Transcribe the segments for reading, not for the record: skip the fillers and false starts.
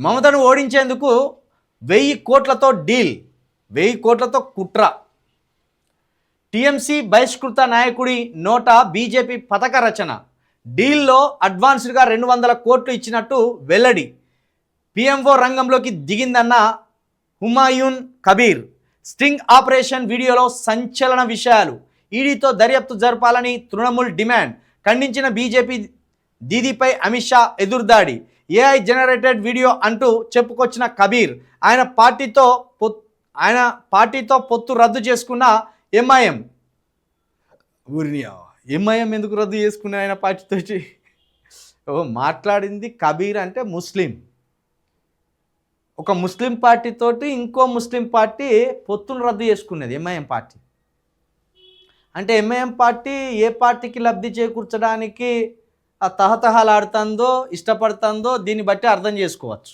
మమతను ఓడించేందుకు 1000 కోట్లతో డీల్, 1000 కోట్లతో కుట్ర. టీఎంసీ బహిష్కృత నాయకుడి నోట బీజేపీ పథక రచన. డీల్లో అడ్వాన్స్డ్గా 200 కోట్లు ఇచ్చినట్టు వెల్లడి. పిఎంఓ రంగంలోకి దిగిందన్న హుమాయూన్ కబీర్. స్టింగ్ ఆపరేషన్ వీడియోలో సంచలన విషయాలు. ఈడీతో దర్యాప్తు జరపాలని తృణమూల్ డిమాండ్. ఖండించిన బీజేపీ. దీదీపై అమిత్ షా ఎదురుదాడి. ఏఐ జనరేటెడ్ వీడియో అంటూ చెప్పుకొచ్చిన కబీర్. ఆయన పార్టీతో పొత్తు రద్దు చేసుకున్న ఎంఐఎం. ఎంఐఎం ఎందుకు రద్దు చేసుకున్న ఆయన పార్టీతో? మాట్లాడింది కబీర్ అంటే ముస్లిం. ఒక ముస్లిం పార్టీతోటి ఇంకో ముస్లిం పార్టీ పొత్తును రద్దు చేసుకున్నది ఎంఐఎం పార్టీ. అంటే ఎంఐఎం పార్టీ ఏ పార్టీకి లబ్ధి చేకూర్చడానికి తహతహలాడుతుందో ఇష్టపడుతుందో దీన్ని బట్టి అర్థం చేసుకోవచ్చు.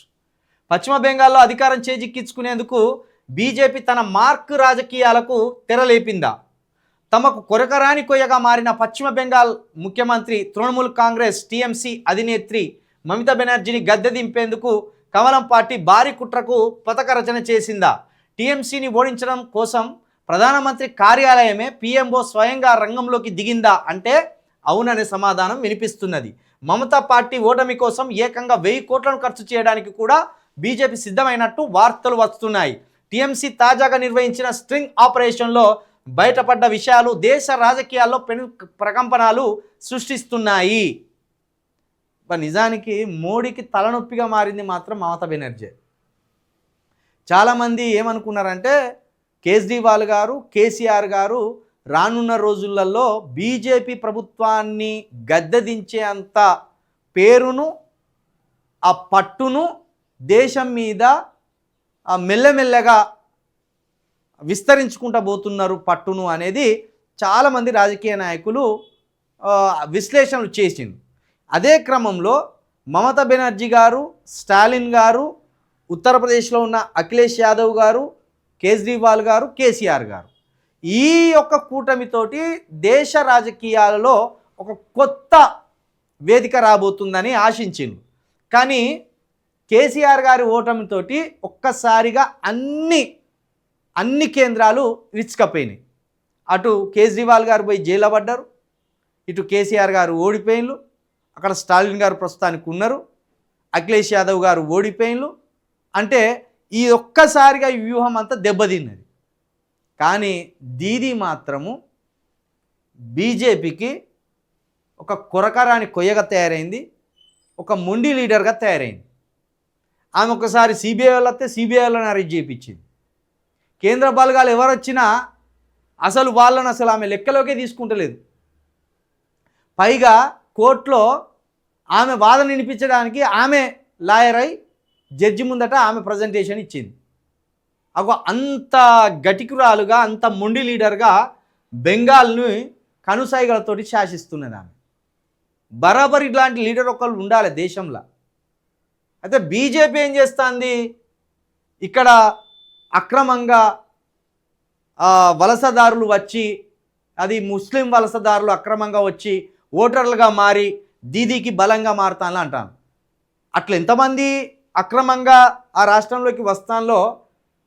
పశ్చిమ బెంగాల్లో అధికారం చేజిక్కించుకునేందుకు బీజేపీ తన మార్క్ రాజకీయాలకు తెరలేపిందా? తమకు కొరకరాని కొయ్యగా మారిన పశ్చిమ బెంగాల్ ముఖ్యమంత్రి తృణమూల్ కాంగ్రెస్ టీఎంసీ అధినేత్రి మమతా బెనర్జీని గద్దె దింపేందుకు కమలం పార్టీ భారీ కుట్రకు పథక రచన చేసిందా? టీఎంసీని ఓడించడం కోసం ప్రధానమంత్రి కార్యాలయమే పీఎంఓ స్వయంగా రంగంలోకి దిగిందా అంటే అవుననే సమాధానం వినిపిస్తున్నది. మమతా పార్టీ ఓటమి కోసం ఏకంగా 1000 కోట్లను ఖర్చు చేయడానికి కూడా బీజేపీ సిద్ధమైనట్టు వార్తలు వస్తున్నాయి. టీఎంసీ తాజాగా నిర్వహించిన స్ట్రింగ్ ఆపరేషన్లో బయటపడ్డ విషయాలు దేశ రాజకీయాల్లో పెను ప్రకంపనలు సృష్టిస్తున్నాయి. నిజానికి మోడీకి తలనొప్పిగా మారింది మాత్రం మమతా బెనర్జీ. చాలామంది ఏమనుకున్నారంటే కేజ్రీవాల్ గారు, కేసీఆర్ గారు రానున్న రోజులలో బీజేపీ ప్రభుత్వాన్ని గద్దెదించే అంత పేరును, ఆ పట్టును దేశం మీద మెల్లమెల్లగా విస్తరించుకుంటూ పోతున్నారు పట్టును అనేది చాలామంది రాజకీయ నాయకులు విశ్లేషణలు చేసింది. అదే క్రమంలో మమతా బెనర్జీ గారు, స్టాలిన్ గారు, ఉత్తరప్రదేశ్లో ఉన్న అఖిలేష్ యాదవ్ గారు, కేజ్రీవాల్ గారు, కేసీఆర్ గారు ఈ యొక్క కూటమితోటి దేశ రాజకీయాలలో ఒక కొత్త వేదిక రాబోతుందని ఆశించింది. కానీ కేసీఆర్ గారి ఓటమితోటి ఒక్కసారిగా అన్ని కేంద్రాలు విచ్చుకపోయినాయి. అటు కేజ్రీవాల్ గారు పోయి జైలు పడ్డారు, ఇటు కేసీఆర్ గారు ఓడిపోయిన్లు, అక్కడ స్టాలిన్ గారు ప్రస్తుతానికి ఉన్నారు, అఖిలేష్ యాదవ్ గారు ఓడిపోయిన్లు. అంటే ఈ ఒక్కసారిగా ఈ వ్యూహం అంతా దెబ్బతిన్నది. కానీ దీదీ మాత్రము బీజేపీకి ఒక కొరకరాని కొయ్యగా తయారైంది, ఒక మొండి లీడర్గా తయారైంది. ఆమె ఒకసారి సిబిఐ వాళ్ళు వస్తే సిబిఐ వాళ్ళని అరెస్ట్ చేయించింది. కేంద్ర బలగాలు ఎవరు వచ్చినా అసలు ఆమె లెక్కలోకే తీసుకుంటలేదు. పైగా కోర్టులో ఆమె వాదన వినిపించడానికి ఆమె లాయర్ అయి జడ్జి ముందట ఆమె ప్రజెంటేషన్ ఇచ్చింది. అంత గటికురాలుగా, అంత మొండి లీడర్గా బెంగాల్ని కనుసైగలతోటి శాసిస్తున్నది ఆమె. బరాబర్ ఇట్లాంటి లీడర్ ఒకళ్ళు ఉండాలి దేశంలో. అయితే బీజేపీ ఏం చేస్తుంది, ఇక్కడ అక్రమంగా వలసదారులు వచ్చి, అది ముస్లిం వలసదారులు అక్రమంగా వచ్చి ఓటర్లుగా మారి దీదీకి బలంగా మారుతాను అంటాను. అట్లా ఎంతమంది అక్రమంగా ఆ రాష్ట్రంలోకి వస్తానో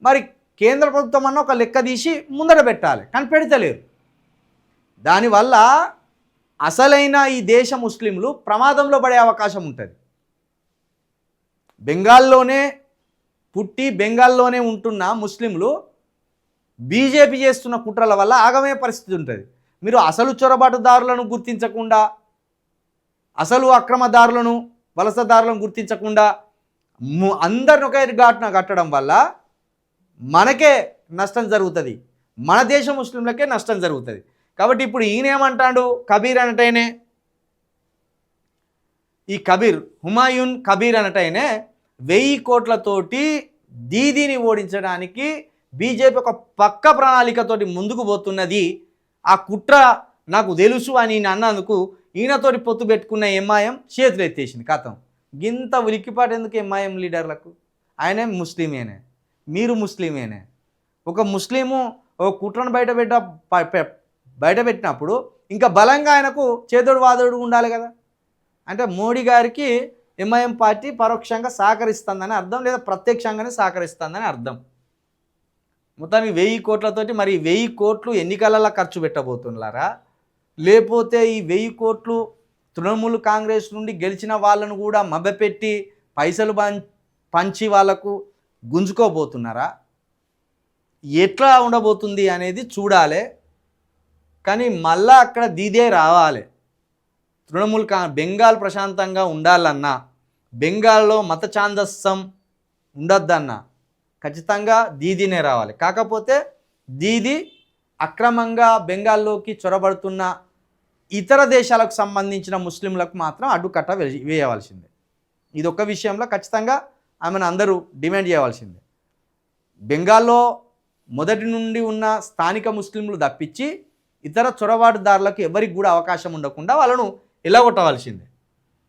మరి కేంద్ర ప్రభుత్వం అన్న ఒక లెక్క తీసి ముందర పెట్టాలి, కానీ పెడతలేరు. దానివల్ల అసలైన ఈ దేశ ముస్లింలు ప్రమాదంలో పడే అవకాశం ఉంటుంది. బెంగాల్లోనే పుట్టి బెంగాల్లోనే ఉంటున్న ముస్లింలు బీజేపీ చేస్తున్న కుట్రల వల్ల ఆగమే పరిస్థితి ఉంటుంది. మీరు అసలు చొరబాటుదారులను గుర్తించకుండా, అసలు అక్రమదారులను, వలసదారులను గుర్తించకుండా అందరిని ఒకే ఘాటున కట్టడం వల్ల మనకే నష్టం జరుగుతుంది, మన దేశ ముస్లింలకే నష్టం జరుగుతుంది. కాబట్టి ఇప్పుడు ఈయనేమంటాడు, కబీర్ అనటైనే, ఈ కబీర్ హుమాయూన్ కబీర్ అనటైనే 1000 కోట్లతోటి దీదీని ఓడించడానికి బీజేపీ ఒక పక్క ప్రణాళికతోటి ముందుకు పోతున్నది. ఆ కుట్ర నాకు తెలుసు అని అన్నందుకు ఈయనతోటి పొత్తు పెట్టుకున్న ఎంఐఎం చేతులు ఎత్తేసింది. కథం గింత ఉలిక్కిపాటు ఎందుకు ఎంఐఎం లీడర్లకు? ఆయనే ముస్లిమేనే, మీరు ముస్లిమేనే. ఒక ముస్లిము ఒక కుట్రను బయటపెట్టినప్పుడు ఇంకా బలంగా ఆయనకు చేదోడు వాదోడు ఉండాలి కదా. అంటే మోడీ గారికి ఎంఐఎం పార్టీ పరోక్షంగా సహకరిస్తుందని అర్థం, లేదా ప్రత్యక్షంగానే సహకరిస్తుందని అర్థం. మొత్తానికి 1000 కోట్లతోటి మరి 1000 కోట్లు ఎన్నికలలో ఖర్చు పెట్టబోతున్నారా, లేకపోతే ఈ 1000 కోట్లు తృణమూల్ కాంగ్రెస్ నుండి గెలిచిన వాళ్ళను కూడా మభ్యపెట్టి పైసలు పంచి వాళ్లకు గుంజుకోబోతున్నారా, ఎట్లా ఉండబోతుంది అనేది చూడాలి. కానీ మళ్ళా అక్కడ దీదే రావాలి. తృణమూల్ బెంగాల్ ప్రశాంతంగా ఉండాలన్నా, బెంగాల్లో మత ఛాందస్సం ఉండొద్దన్నా ఖచ్చితంగా దీదీనే రావాలి. కాకపోతే దీది అక్రమంగా బెంగాల్లోకి చొరబడుతున్న ఇతర దేశాలకు సంబంధించిన ముస్లింలకు మాత్రం అడ్డుకట్ట వేయవలసిందే. ఇది ఒక విషయంలో ఖచ్చితంగా ఆమెను అందరూ డిమాండ్ చేయవలసిందే. బెంగాల్లో మొదటి నుండి ఉన్న స్థానిక ముస్లింలు తప్పించి ఇతర చొరబాటుదారులకు ఎవరికి కూడా అవకాశం ఉండకుండా వాళ్ళను ఎల్లగొట్టవలసిందే.